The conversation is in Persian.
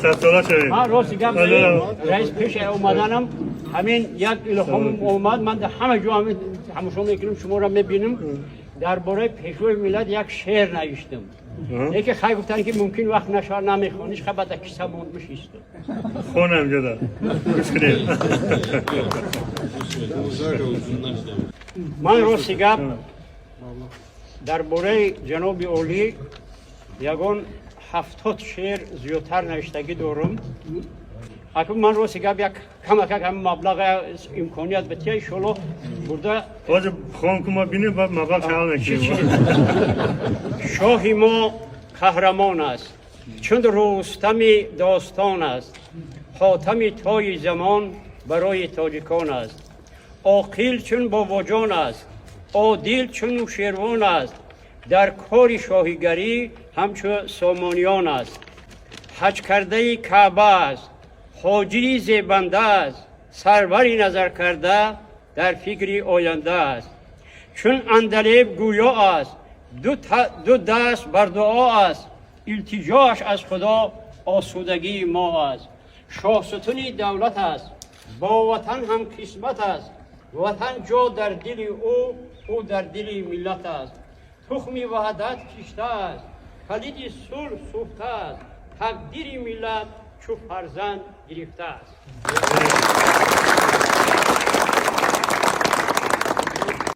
صد ساله شوید. من راستی گم رئیس پیش اومدنم همین یک الهام اومد من در همه جا همشون میکنم شما را میبینم درباره پیشوی ملت یک شعر نوشتم. یکی خیلی گفتن که ممکن وقت نشار نمیخونیش خب بعد کیسه موند میشیست. خونم جدا. گوش کنید. من راستی گم درباره جناب اولی یگان 70 شعر زیادتر نوشتگی دارم. اکنون من راستی گم یک کم مبلغ امکانیت بتیه ایشالا برده واجب خون که ما بینیم باید مبلغ خیال نکنیم. شاه ما قهرمان است چون رستم داستان است حاتم تای زمان برای تاجیکان است عاقل چون باوجان است عادل چون نوشیروان است در کار شاهیگری همچون سامانیان است حج کرده کعبه است حاجی زیبنده است سروری نظر کرده در فکری آینده است چون اندلیب گویا است دو دست بر دعا است التجاش از خدا آسودگی ما است شاه ستونی دولت است با وطن هم قسمت است وطن جا در دل او در دل ملت است تخمی وحدت کشته است کلید صلح سوخته است تقدیر ملت چو فرزند گرفته است